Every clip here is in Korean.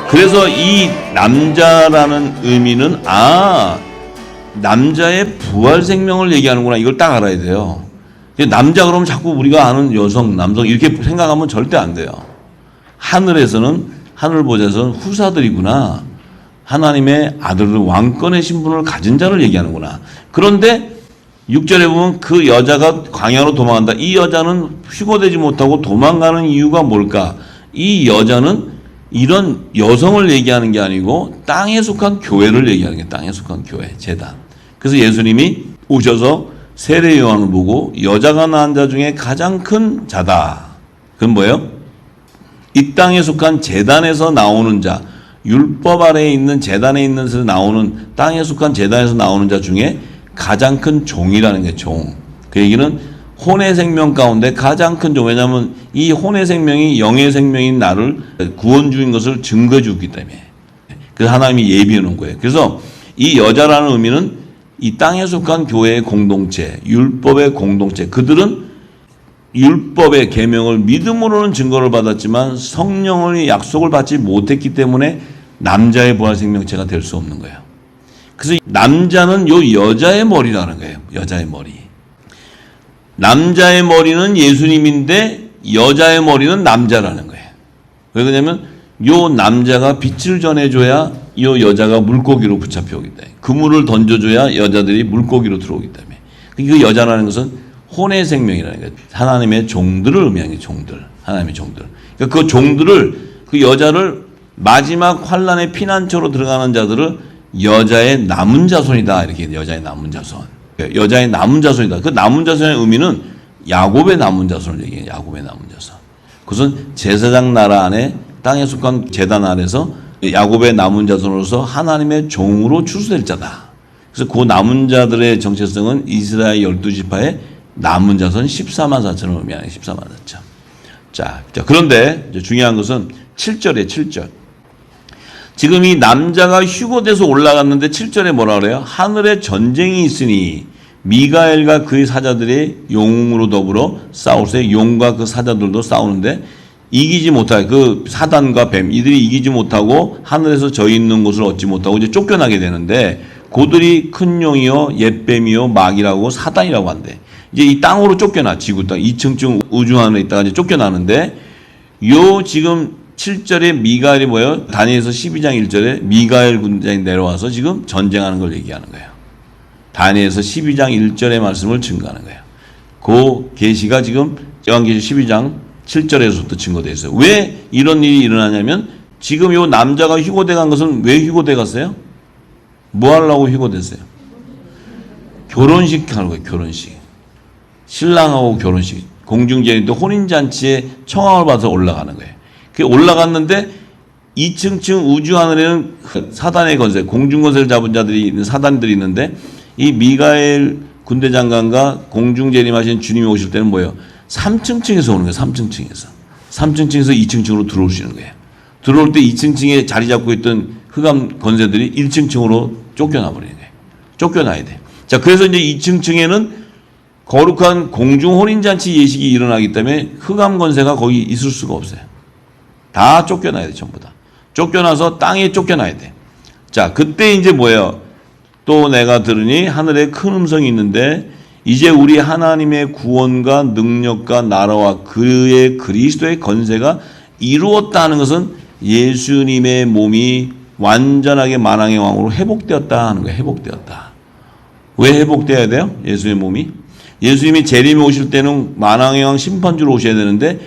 그래서 이 남자라는 의미는 남자의 부활 생명을 얘기하는구나. 이걸 딱 알아야 돼요. 남자 그러면 자꾸 우리가 아는 여성, 남성 이렇게 생각하면 절대 안 돼요. 하늘에서는 하늘 보좌에서는 후사들이구나. 하나님의 아들들 왕권의 신분을 가진 자를 얘기하는구나. 그런데 6절에 보면 그 여자가 광야로 도망간다. 이 여자는 휴거되지 못하고 도망가는 이유가 뭘까? 이 여자는 이런 여성을 얘기하는 게 아니고 땅에 속한 교회를 얘기하는 게 땅에 속한 교회, 제단. 그래서 예수님이 오셔서 세례 요한을 보고 여자가 낳은 자 중에 가장 큰 자다. 그건 뭐예요? 이 땅에 속한 제단에서 나오는 자, 율법 아래에 있는 제단에 있는 데서 나오는 땅에 속한 제단에서 나오는 자 중에 가장 큰 종이라는 게 종. 그 얘기는 혼의 생명 가운데 가장 큰 종. 왜냐하면 이 혼의 생명이 영의 생명인 나를 구원주인 것을 증거해 주기 때문에. 그래서 하나님이 예비해 놓은 거예요. 그래서 이 여자라는 의미는 이 땅에 속한 교회의 공동체, 율법의 공동체. 그들은 율법의 계명을 믿음으로는 증거를 받았지만 성령의 약속을 받지 못했기 때문에 남자의 부활 생명체가 될 수 없는 거예요. 그래서 남자는 요 여자의 머리라는 거예요. 여자의 머리. 남자의 머리는 예수님인데 여자의 머리는 남자라는 거예요. 왜 그러냐면 요 남자가 빛을 전해줘야 요 여자가 물고기로 붙잡혀오기 때문에, 그물을 던져줘야 여자들이 물고기로 들어오기 때문에. 그 여자라는 것은 혼의 생명이라는 거예요. 하나님의 종들을 의미하는 게 종들. 하나님의 종들. 그러니까 그 종들을, 그 여자를 마지막 환란의 피난처로 들어가는 자들을 여자의 남은 자손이다. 이렇게 여자의 남은 자손. 여자의 남은 자손이다. 그 남은 자손의 의미는 야곱의 남은 자손을 얘기해요. 야곱의 남은 자손. 그것은 제사장 나라 안에 땅에 속한 제단 아래서 야곱의 남은 자손으로서 하나님의 종으로 추수될 자다. 그래서 그 남은 자들의 정체성은 이스라엘 12지파의 남은 자손 14만 4천을 의미하는 14만 4천. 자, 그런데 중요한 것은 7절이에요. 7절. 지금 이 남자가 휴거돼서 올라갔는데 7절에 뭐라 그래요? 하늘에 전쟁이 있으니 미가엘과 그의 사자들이 용으로 더불어 싸우세. 용과 그 사자들도 싸우는데 이기지 못하게, 그 사단과 뱀 이들이 이기지 못하고 하늘에서 저 있는 곳을 얻지 못하고 이제 쫓겨나게 되는데, 그들이 큰 용이요 옛뱀이요 마귀라고 사단이라고 한대. 이제 이 땅으로 쫓겨나. 지구 땅 2층쯤 우주 안에 있다가 이제 쫓겨나는데, 요 지금 7절에 미가엘이 뭐예요? 다니엘서 12장 1절에 미가엘 군장이 내려와서 지금 전쟁하는 걸 얘기하는 거예요. 다니엘서 12장 1절의 말씀을 증거하는 거예요. 그 계시가 지금 요한계시 12장 7절에서부터 증거되어 있어요. 왜 이런 일이 일어나냐면, 지금 요 남자가 휴거돼 간 것은 왜 휴거돼 갔어요? 뭐 하려고 휴거됐어요? 결혼식 하는 거예요. 결혼식. 신랑하고 결혼식. 공중제인도 혼인잔치에 청함을 받아서 올라가는 거예요. 그 올라갔는데 2층 우주 하늘에는 사단의 건세, 공중 건세를 잡은 자들이 있는 사단들이 있는데, 이 미가엘 군대 장관과 공중 재림하신 주님이 오실 때는 뭐예요? 3층층에서 오는 거예요. 3층층에서 2층층으로 들어오시는 거예요. 들어올 때 2층층에 자리 잡고 있던 흑암 건세들이 1층층으로 쫓겨나 버리는 거예요. 쫓겨나야 돼. 자, 그래서 이제 2층층에는 거룩한 공중 혼인잔치 예식이 일어나기 때문에 흑암 건세가 거기 있을 수가 없어요. 다 쫓겨나야 돼. 전부 다 쫓겨나서 땅에 쫓겨나야 돼. 자, 그때 이제 뭐예요? 또 내가 들으니 하늘에 큰 음성이 있는데, 이제 우리 하나님의 구원과 능력과 나라와 그의 그리스도의 건세가 이루었다 하는 것은 예수님의 몸이 완전하게 만왕의 왕으로 회복되었다 하는 거예요. 회복되었다. 왜 회복되어야 돼요? 예수님의 몸이? 예수님이 재림에 오실 때는 만왕의 왕 심판주로 오셔야 되는데,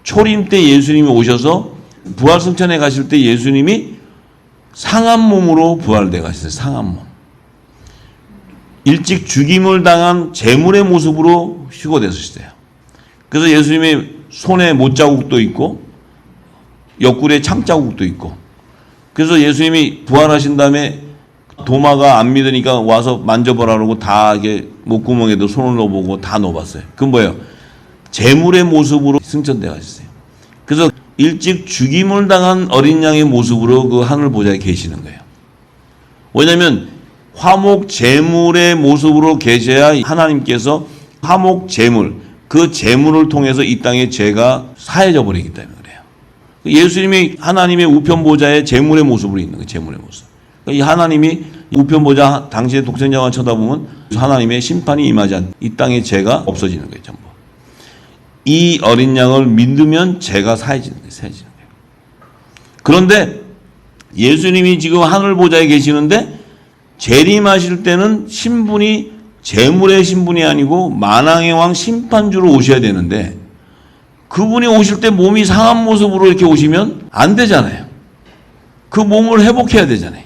초림 때 예수님이 오셔서 부활승천에 가실 때 예수님이 상한 몸으로 부활돼 가셨어요. 상한 몸. 일찍 죽임을 당한 제물의 모습으로 휴거되셨어요. 그래서 예수님의 손에 못자국도 있고 옆구리에 창자국도 있고, 그래서 예수님이 부활하신 다음에 도마가 안 믿으니까 와서 만져보라 그러고 다 이게 목구멍에도 손을 넣어보고 다 넣어봤어요. 그건 뭐예요? 제물의 모습으로 승천돼 가셨어요. 그래서 일찍 죽임을 당한 어린 양의 모습으로 그 하늘 보좌에 계시는 거예요. 왜냐하면 화목 제물의 모습으로 계셔야 하나님께서 화목 제물, 그 제물을 통해서 이 땅의 죄가 사해져 버리기 때문에 그래요. 예수님이 하나님의 우편 보좌의 제물의 모습으로 있는 거예요. 제물의 모습. 이 하나님이 우편 보좌 당시의 독생자만 쳐다보면 하나님의 심판이 임하지 않, 이 땅에 죄가 없어지는 거예요. 전부. 이 어린 양을 믿으면 죄가 사해지는 거예요. 사해지는 거예요. 그런데 예수님이 지금 하늘 보좌에 계시는데 재림하실 때는 신분이 제물의 신분이 아니고 만왕의 왕 심판주로 오셔야 되는데 그분이 오실 때 몸이 상한 모습으로 이렇게 오시면 안 되잖아요. 그 몸을 회복해야 되잖아요.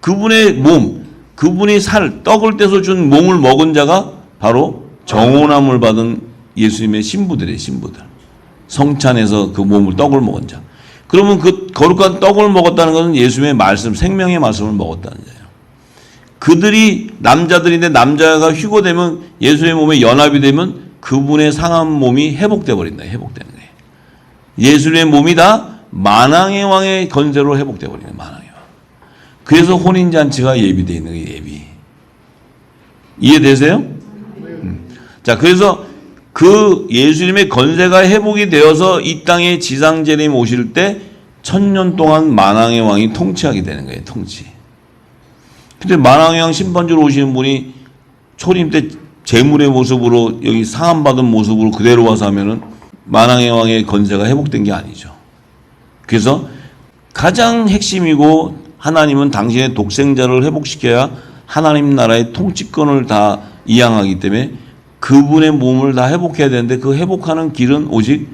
그분의 몸, 그분이 떡을 떼서 준 몸을 먹은 자가 바로 정오남을 받은 예수님의 신부들이에요. 신부들. 성찬에서 그 몸을 떡을 먹은 자. 그러면 그 거룩한 떡을 먹었다는 것은 예수님의 말씀, 생명의 말씀을 먹었다는 거예요. 그들이 남자들인데 남자가 휴거되면 예수님의 몸에 연합이 되면 그분의 상한 몸이 회복돼 버린다. 회복되는 거예요. 예수님의 몸이 다 만왕의 왕의 건세로 회복돼 버리는 거예요. 만왕의 왕. 그래서 혼인잔치가 예비되어 있는 거예요. 예비. 이해되세요? 자, 그래서 그 예수님의 건세가 회복이 되어서 이 땅에 지상재림 오실 때 1000년 동안 만왕의 왕이 통치하게 되는 거예요. 통치. 근데 만왕의 왕 심판주로 오시는 분이 초림 때 제물의 모습으로 여기 상함받은 모습으로 그대로 와서 하면은 만왕의 왕의 건세가 회복된 게 아니죠. 그래서 가장 핵심이고 하나님은 당신의 독생자를 회복시켜야 하나님 나라의 통치권을 다 이양하기 때문에 그분의 몸을 다 회복해야 되는데 그 회복하는 길은 오직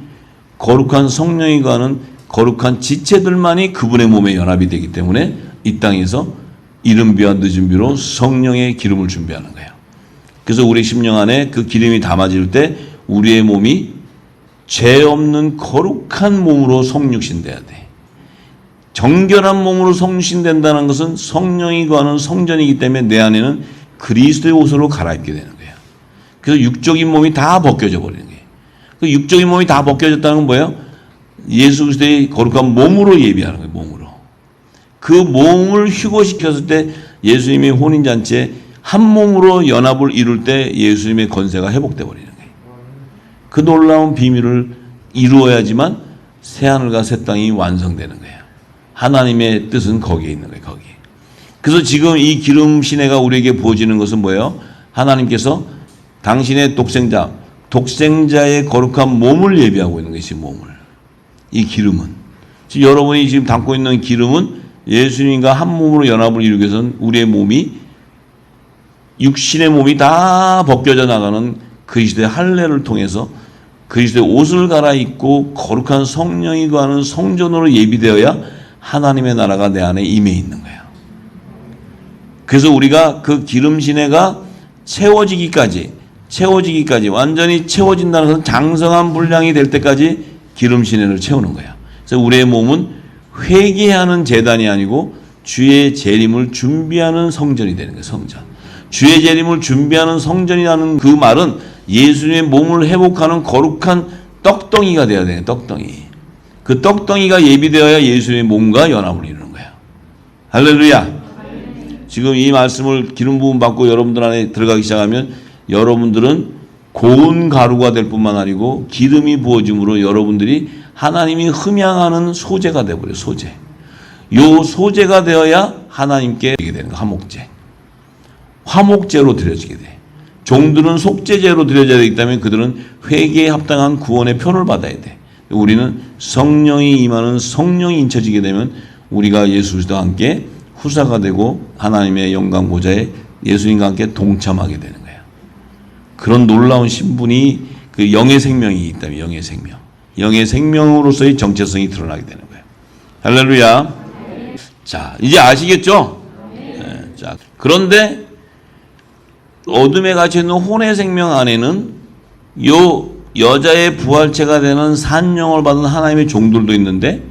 거룩한 성령이 가는 거룩한 지체들만이 그분의 몸에 연합이 되기 때문에 이 땅에서 이른비와 늦은비로 성령의 기름을 준비하는 거예요. 그래서 우리 심령 안에 그 기름이 담아질 때 우리의 몸이 죄 없는 거룩한 몸으로 성육신돼야 돼. 정결한 몸으로 성육신된다는 것은 성령이 거하는 성전이기 때문에 내 안에는 그리스도의 옷으로 갈아입게 되는 거예요. 그래서 육적인 몸이 다 벗겨져 버리는 거예요. 그 육적인 몸이 다 벗겨졌다는 건 뭐예요? 예수 그리스도의 거룩한 몸으로 예비하는 거예요. 몸으로. 그 몸을 휴거시켰을 때 예수님의 혼인잔치에 한 몸으로 연합을 이룰 때 예수님의 건세가 회복돼 버리는 거예요. 그 놀라운 비밀을 이루어야지만 새하늘과 새 땅이 완성되는 거예요. 하나님의 뜻은 거기에 있는 거예요. 거기. 그래서 지금 이 기름 시내가 우리에게 부어지는 것은 뭐예요? 하나님께서 당신의 독생자의 거룩한 몸을 예비하고 있는 것이 몸을. 이 기름은. 지금 여러분이 지금 담고 있는 기름은 예수님과 한 몸으로 연합을 이루기 위해서는 우리의 몸이 육신의 몸이 다 벗겨져 나가는 그리스도의 할례를 통해서 그리스도의 옷을 갈아입고 거룩한 성령이 거하는 성전으로 예비되어야 하나님의 나라가 내 안에 임해 있는 거예요. 그래서 우리가 그 기름 시내가 채워지기까지 완전히 채워진다는 것은 장성한 분량이 될 때까지 기름 시내를 채우는 거예요. 그래서 우리의 몸은 회개하는 제단이 아니고 주의 재림을 준비하는 성전이 되는 거예요. 성전. 주의 재림을 준비하는 성전이라는 그 말은 예수님의 몸을 회복하는 거룩한 떡덩이가 되어야 돼요. 떡덩이. 그 떡덩이가 예비되어야 예수님의 몸과 연합을 이루는 거예요. 할렐루야. 지금 이 말씀을 기름 부음 받고 여러분들 안에 들어가기 시작하면 여러분들은 고운 가루가 될 뿐만 아니고 기름이 부어짐으로 여러분들이 하나님이 흠양하는 소재가 되어버려요. 소재. 요 소재가 되어야 하나님께 드리게 되는 거. 화목제. 화목제로 드려지게 돼. 종들은 속죄제로 드려져야 되기 때문에 그들은 회개에 합당한 구원의 표를 받아야 돼. 우리는 성령이 임하는 성령이 인쳐지게 되면 우리가 예수 그리스도와 함께 후사가 되고 하나님의 영광 보좌에 예수님과 함께 동참하게 되는 거예요. 그런 놀라운 신분이 그 영의 생명이 있다면 영의 생명. 영의 생명으로서의 정체성이 드러나게 되는 거예요. 할렐루야. 자, 이제 아시겠죠? 네, 자, 그런데 어둠에 갇혀 있는 혼의 생명 안에는 요 여자의 부활체가 되는 산영을 받은 하나님의 종들도 있는데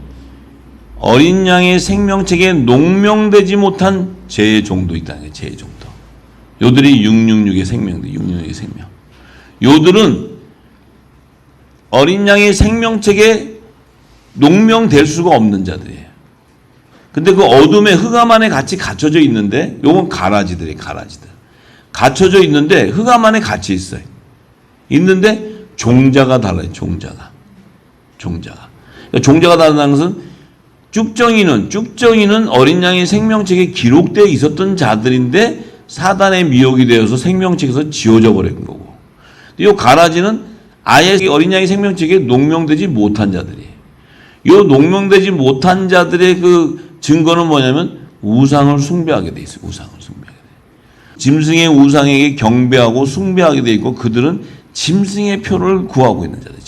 어린 양의 생명책에 농명되지 못한 죄의 종도 있다는 거예요. 죄의 종도. 요들이 666의 생명들, 666의 생명. 요들은 어린 양의 생명책에 농명될 수가 없는 자들이에요. 근데 그 어둠의 흑암 안에 같이 갇혀져 있는데 요건 가라지들이에요. 가라지들. 갇혀져 있는데 흑암 안에 같이 있어요. 있는데 종자가 달라요. 종자가. 종자가 다르다는 것은 쭉정이는 어린 양의 생명책에 기록되어 있었던 자들인데 사단의 미혹이 되어서 생명책에서 지워져 버린 거고, 이 가라지는 아예 어린 양의 생명책에 농명되지 못한 자들이에요. 이 농명되지 못한 자들의 그 증거는 뭐냐면 우상을 숭배하게 돼 있어요. 우상을 숭배하게 돼. 짐승의 우상에게 경배하고 숭배하게 돼 있고, 그들은 짐승의 표를 구하고 있는 자들,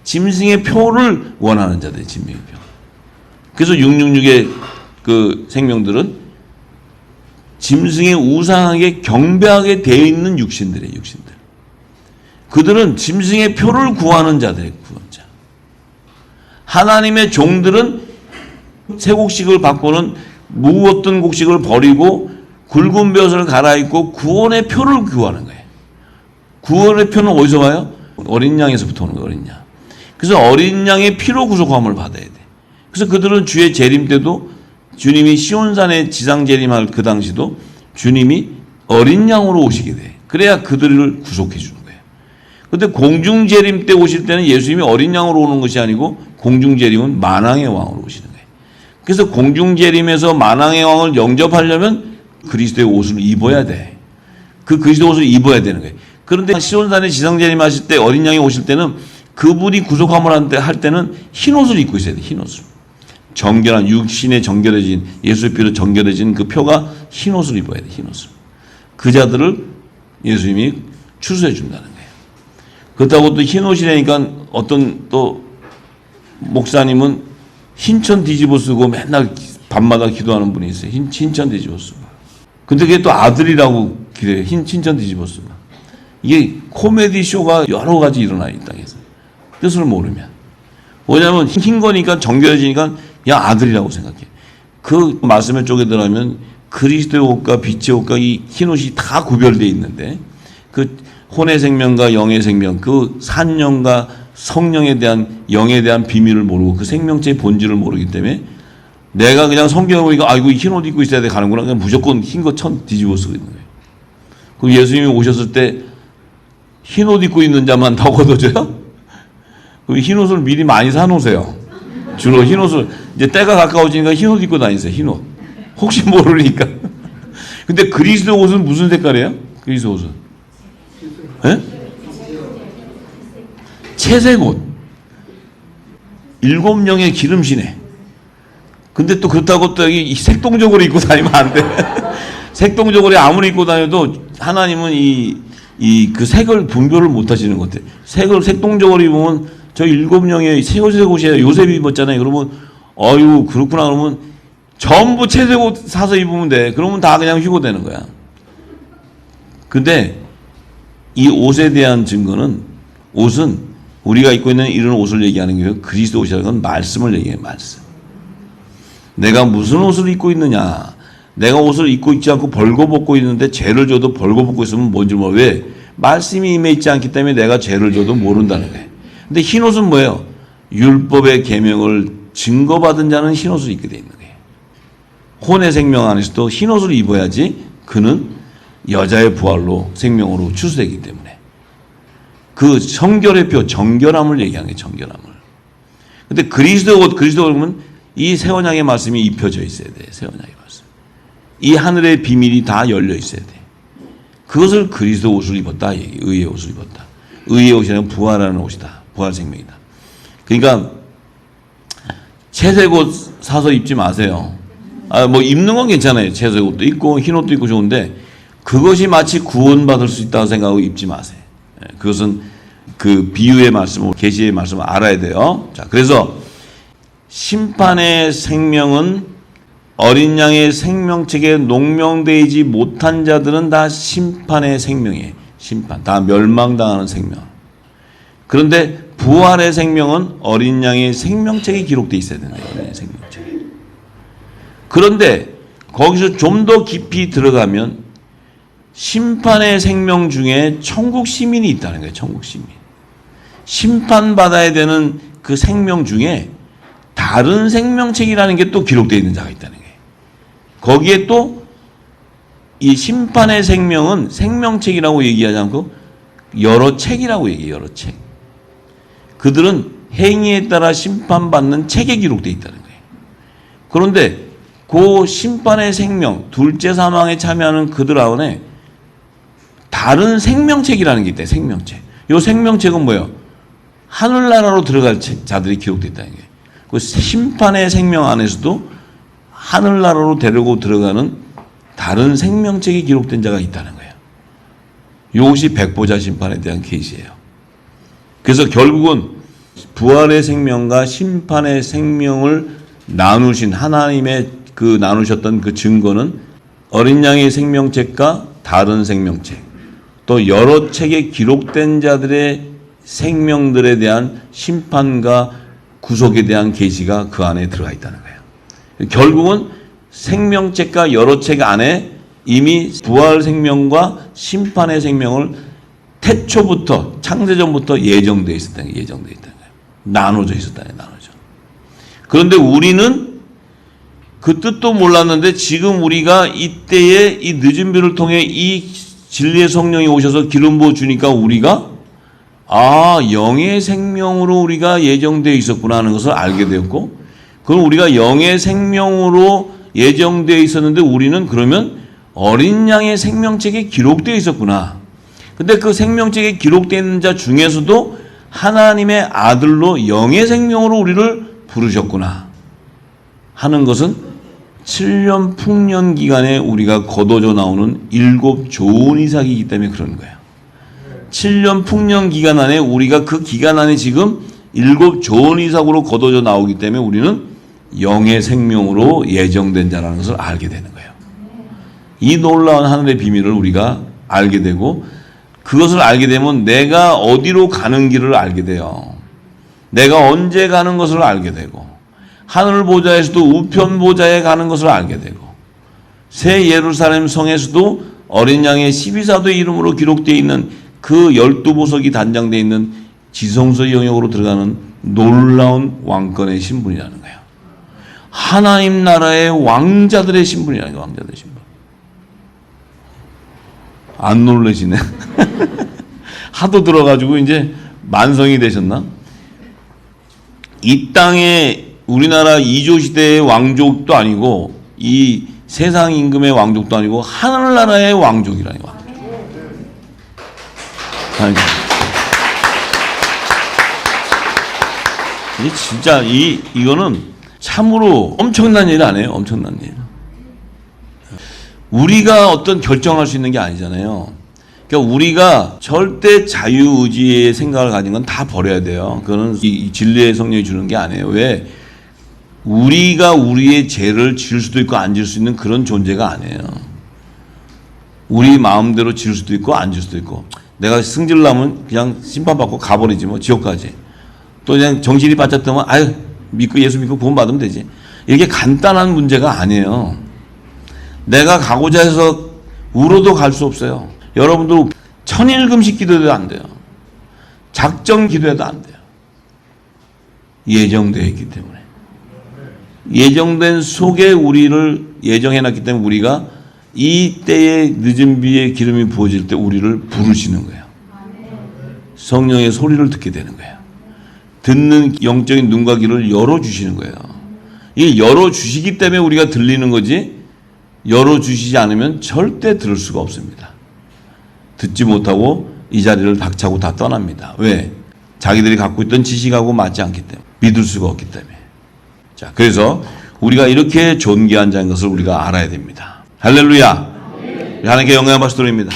짐승의 표를 원하는 자들, 짐승의 표. 그래서 666의 그 생명들은 짐승의 우상에게 경배하게 되어 있는 육신들. 그들은 짐승의 표를 구하는 자들의 구원자. 하나님의 종들은 새 곡식을 받고는 무었던 곡식을 버리고 굵은 벼슬을 갈아입고 구원의 표를 구하는 거예요. 구원의 표는 어디서 와요? 어린 양에서부터 오는 거예요. 어린 양. 그래서 어린 양의 피로 구속함을 받아야 돼. 그래서 그들은 주의 재림 때도 주님이 시온산에 지상 재림할 그 당시도 주님이 어린 양으로 오시게 돼. 그래야 그들을 구속해 주는 거예요. 그런데 공중 재림 때 오실 때는 예수님이 어린 양으로 오는 것이 아니고 공중 재림은 만왕의 왕으로 오시는 거예요. 그래서 공중 재림에서 만왕의 왕을 영접하려면 그리스도의 옷을 입어야 돼. 그 그리스도 옷을 입어야 되는 거예요. 그런데 시온산에 지상 재림하실 때 어린 양이 오실 때는 그분이 구속함을 할 때는 흰 옷을 입고 있어야 돼. 흰 옷을. 정결한 육신에 정결해진 예수의 피로 정결해진 그 표가 흰 옷을 입어야 돼. 흰 옷을. 그 자들을 예수님이 추수해 준다는 거예요. 그렇다고 또 흰 옷이라니까 어떤 또 목사님은 흰천 뒤집어 쓰고 맨날 밤마다 기도하는 분이 있어요. 흰천 뒤집어 쓰고. 근데 그게 또 아들이라고 기대요. 흰천 뒤집어 쓰고. 이게 코미디 쇼가 여러 가지 일어나요, 이 땅에서. 뜻을 모르면. 뭐냐면 흰 거니까 정결해지니까 야 아들이라고 생각해. 그 말씀에 쪼개 들어가면 그리스도의 옷과 빛의 옷과 이 흰 옷이 다 구별되어 있는데, 그 혼의 생명과 영의 생명, 그 산영과 성령에 대한 영에 대한 비밀을 모르고 그 생명체의 본질을 모르기 때문에 내가 그냥 성경을 보니까 아이고 흰 옷 입고 있어야 돼 가는구나. 그냥 무조건 흰 거 천 뒤집어 쓰고 있는 거예요. 그럼 예수님이 오셨을 때 흰 옷 입고 있는 자만 더 걷어줘요? 그럼 흰 옷을 미리 많이 사놓으세요. 주로 흰 옷을 이제 때가 가까워지니까 흰 옷 입고 다니세요. 흰 옷. 혹시 모르니까. 근데 그리스도 옷은 무슨 색깔이에요? 그리스도 옷은? 예? 채색 옷. 7명의 기름시네. 근데 또 그렇다고 또 여기 색동적으로 입고 다니면 안 돼. 색동적으로 아무리 입고 다녀도 하나님은 그 색을 분별을 못 하시는 것 같아요. 색을 색동적으로 입으면 저 7명의 새 옷이에요. 요셉이 입었잖아요. 그러면 어유 그렇구나. 그러면 전부 채색 옷 사서 입으면 돼. 그러면 다 그냥 휴고되는 거야. 근데 이 옷에 대한 증거는, 옷은 우리가 입고 있는 이런 옷을 얘기하는 게 그리스도 옷이라는 건 말씀을 얘기해요. 말씀. 내가 무슨 옷을 입고 있느냐. 내가 옷을 입고 있지 않고 벌거벗고 있는데 죄를 져도 벌거벗고 있으면 뭔지 몰라. 왜? 말씀이 임해 있지 않기 때문에 내가 죄를 져도 모른다는 거예요. 근데 흰 옷은 뭐예요? 율법의 계명을 증거받은 자는 흰 옷을 입게 돼 있는 거예요. 혼의 생명 안에서도 흰 옷을 입어야지 그는 여자의 부활로 생명으로 추수되기 때문에. 그 성결의 표, 정결함을 얘기하는 거예요. 정결함을. 근데 그리스도 옷, 그리스도 옷은 이 새 언약의 말씀이 입혀져 있어야 돼요. 새 언약의 말씀. 이 하늘의 비밀이 다 열려 있어야 돼. 그것을 그리스도 옷을 입었다. 의의 옷을 입었다. 의의 옷이라는 부활하는 옷이다. 부활 생명이다. 그러니까 채색 옷 사서 입지 마세요. 뭐 입는 건 괜찮아요. 채색 옷도 입고 흰 옷도 입고 좋은데 그것이 마치 구원받을 수 있다고 생각하고 입지 마세요. 그것은 그 비유의 말씀을, 계시의 말씀을 알아야 돼요. 자, 그래서 심판의 생명은 어린 양의 생명책에 농명되지 못한 자들은 다 심판의 생명이에요. 심판. 다 멸망당하는 생명. 그런데 부활의 생명은 어린 양의 생명책에 기록되어 있어야 된다. 어린 양의 생명책에. 그런데 거기서 좀 더 깊이 들어가면 심판의 생명 중에 천국 시민이 있다는 거예요. 천국 시민. 심판받아야 되는 그 생명 중에 다른 생명책이라는 게 또 기록되어 있는 자가 있다는 거예요. 거기에 또 이 심판의 생명은 생명책이라고 얘기하지 않고 여러 책이라고 얘기해요. 여러 책. 그들은 행위에 따라 심판받는 책에 기록되어 있다는 거예요. 그런데 그 심판의 생명, 둘째 사망에 참여하는 그들 안에 다른 생명책이라는 게 있대. 생명책. 이 생명책은 뭐예요? 하늘나라로 들어갈 자들이 기록되어 있다는 거예요. 그 심판의 생명 안에서도 하늘나라로 데리고 들어가는 다른 생명책이 기록된 자가 있다는 거예요. 이것이 백보자 심판에 대한 계시예요. 그래서 결국은 부활의 생명과 심판의 생명을 나누신 하나님의 그 나누셨던 그 증거는 어린 양의 생명책과 다른 생명책, 또 여러 책에 기록된 자들의 생명들에 대한 심판과 구속에 대한 계시가 그 안에 들어가 있다는 거예요. 결국은 생명책과 여러 책 안에 이미 부활 생명과 심판의 생명을 태초부터 창세전부터 예정되어 있었다는 거예요. 예정되어 있다는 거예요. 나눠져 있었다는 거예요. 나눠져. 그런데 우리는 그 뜻도 몰랐는데 지금 우리가 이때에 이 늦은 비를 통해 이 진리의 성령이 오셔서 기름 부어 주니까 우리가 영의 생명으로 우리가 예정되어 있었구나 하는 것을 알게 되었고, 그럼 우리가 영의 생명으로 예정되어 있었는데 우리는 그러면 어린 양의 생명책에 기록되어 있었구나. 근데 그 생명책에 기록되어 있는 자 중에서도 하나님의 아들로 영의 생명으로 우리를 부르셨구나 하는 것은 7년 풍년 기간에 우리가 거둬져 나오는 7 좋은 이삭이기 때문에 그런 거예요. 7년 풍년 기간 안에 우리가 그 기간 안에 지금 7 좋은 이삭으로 거둬져 나오기 때문에 우리는 영의 생명으로 예정된 자라는 것을 알게 되는 거예요. 이 놀라운 하늘의 비밀을 우리가 알게 되고, 그것을 알게 되면 내가 어디로 가는 길을 알게 돼요. 내가 언제 가는 것을 알게 되고, 하늘 보좌에서도 우편 보좌에 가는 것을 알게 되고, 새 예루살렘 성에서도 어린 양의 12사도의 이름으로 기록되어 있는 그 12보석이 단장되어 있는 지성소의 영역으로 들어가는 놀라운 왕권의 신분이라는 거예요. 하나님 나라의 왕자들의 신분이라는 거예요. 왕자들의 신분. 안 놀라시네. 하도 들어가지고 이제 만성이 되셨나? 이 땅에 우리나라 이조 시대의 왕족도 아니고 이 세상 임금의 왕족도 아니고 하늘나라의 왕족이라는 거예요. 이게 진짜 이거는 참으로 엄청난 일 아니에요? 엄청난 일. 우리가 어떤 결정할 수 있는 게 아니잖아요. 그러니까 우리가 절대 자유의지의 생각을 가진 건 다 버려야 돼요. 그거는 이 진리의 성령이 주는 게 아니에요. 왜? 우리가 우리의 죄를 지을 수도 있고 안 지을 수 있는 그런 존재가 아니에요. 우리 마음대로 지을 수도 있고 안 지을 수도 있고, 내가 승질나면 그냥 심판받고 가버리지 뭐, 지옥까지. 또 그냥 정신이 바짝 뜨면 믿고 예수 믿고 구원 받으면 되지. 이게 간단한 문제가 아니에요. 내가 가고자 해서 우로도 갈 수 없어요. 여러분들 천일금식 기도해도 안 돼요. 작정 기도해도 안 돼요. 예정되어 있기 때문에. 예정된 속에 우리를 예정해놨기 때문에 우리가 이 때에 늦은 비에 기름이 부어질 때 우리를 부르시는 거예요. 성령의 소리를 듣게 되는 거예요. 듣는 영적인 눈과 귀를 열어주시는 거예요. 이게 열어주시기 때문에 우리가 들리는 거지, 열어주시지 않으면 절대 들을 수가 없습니다. 듣지 못하고 이 자리를 박차고 다 떠납니다. 왜? 자기들이 갖고 있던 지식하고 맞지 않기 때문에, 믿을 수가 없기 때문에. 자, 그래서 우리가 이렇게 존귀한 자인 것을 우리가 알아야 됩니다. 할렐루야. 하나님께 영광의 박수 드립니다.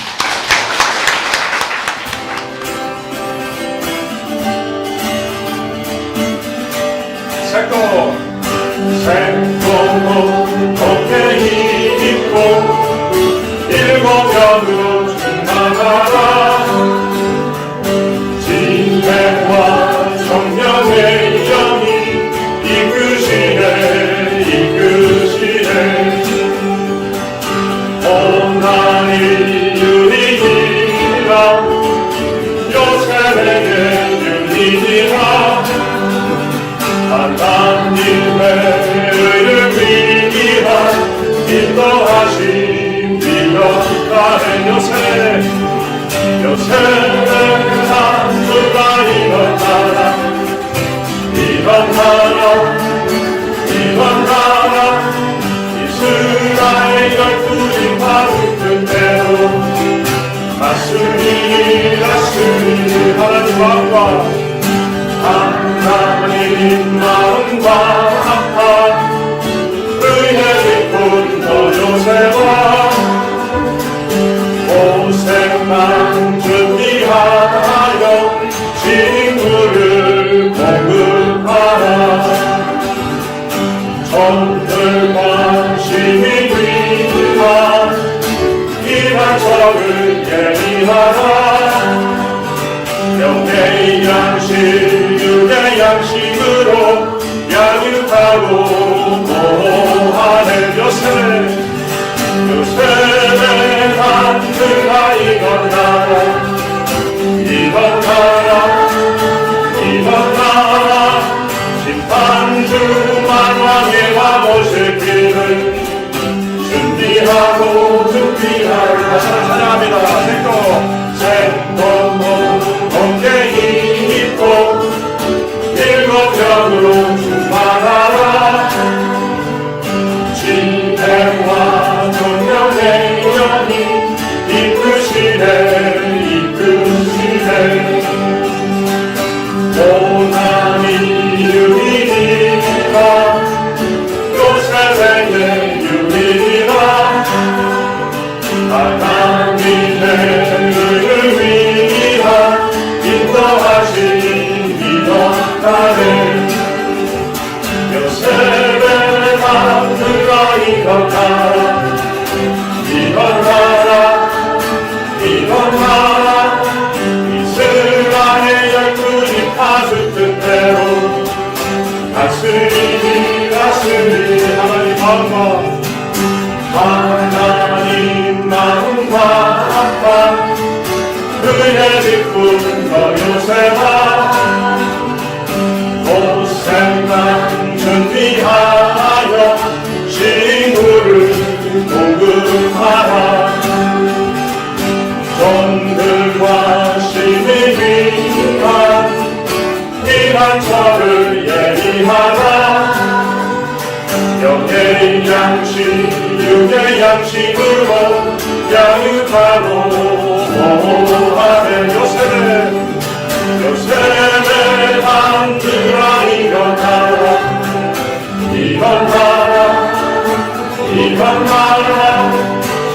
생동은 덕혜이 있고 일곱면으로 충만하라. 진대와 정령의 영이 이끄시네 이끄시네. 온난이 유리니라 요셉에게 유리니라. 하나님의 의를 위기한 인도하심 위력가의 요셉의 산물과 일어나라. 이번 나라 이스라엘 12지파 붙은 대로 다스리니 하나님 마음과 하나님 마음과 합한 은혜 깊은 더 요새와 오색만 준비하여 친구를 공급하라 전들과 시민 위한 이만철을 예리하라 영의 양식 육의 양식으로 양육하고 보호하는 요셉의 단들아 이건 나라 심판주 만왕의 와보실 길을 준비하라 찬양합니다 생동 어깨 입고 일곱 병으로 충만하라 진행과 정령의 연이 이끄시네 고난이 유일이라 요셉에게 유일이라 하나님의 의를 위한 인도하신 이번 날에 요셉의 마음들아 이건 나라 이스라엘 12지파 붙은 대로 다스리니 하나님 마음과 합한 은혜 깊은 더 요새와 고생만 준비하여 친구를 공급하라 전들과 심히 위한 이만철을 예리하라 영의 양식 육의 양식으로 양육하고 보호하는 요셉의 단들아 이건 나라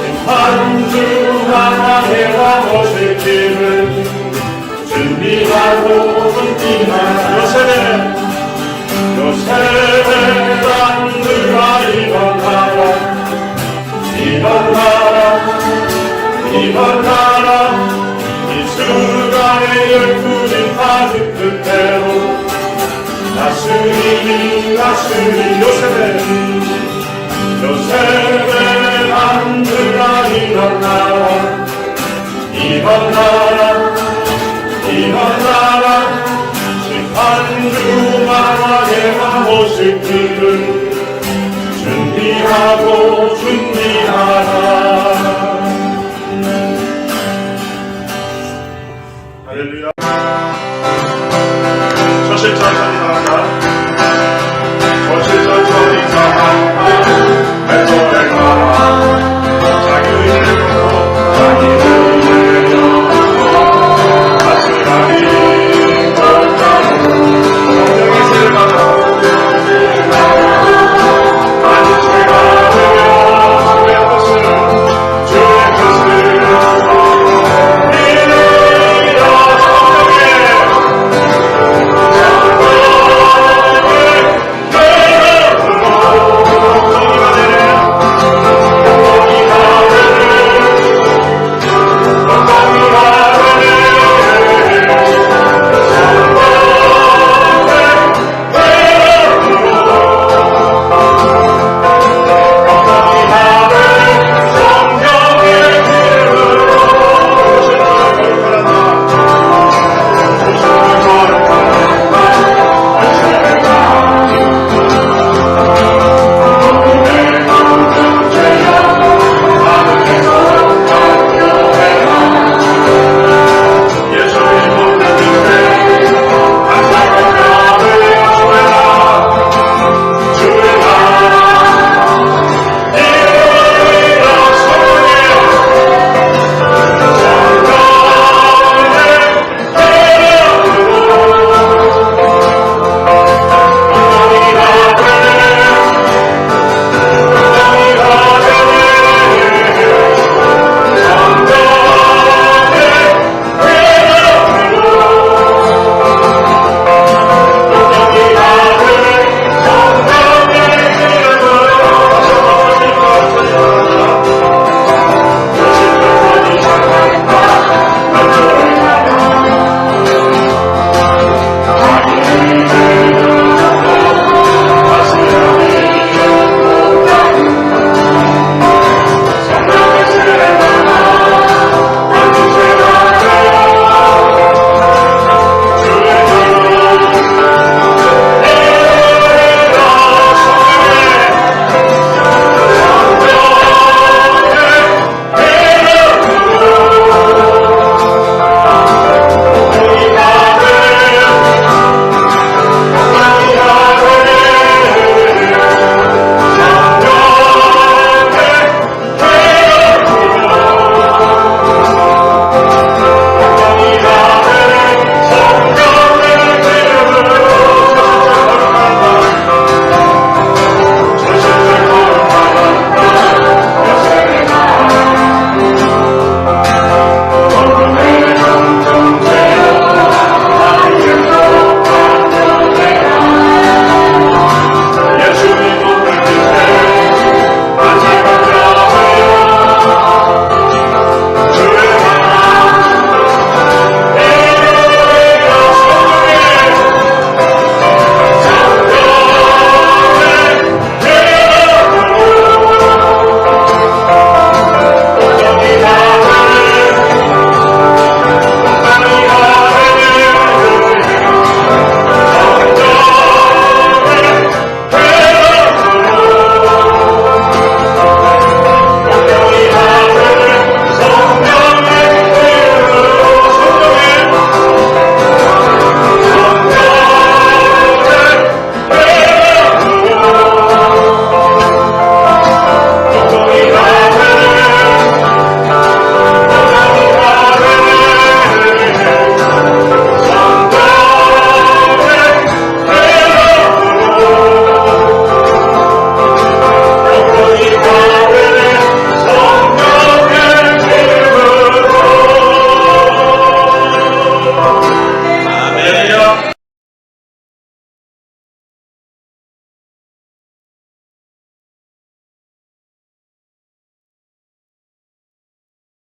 심판주 하나의 와보실 길을 준비하고 준비한 요셉의 단들아 이번 나라 이스라엘 12지파 붙은 대로 다스리니 요셉의 단들아 이번 나라 심판주 만왕의 와보실 길을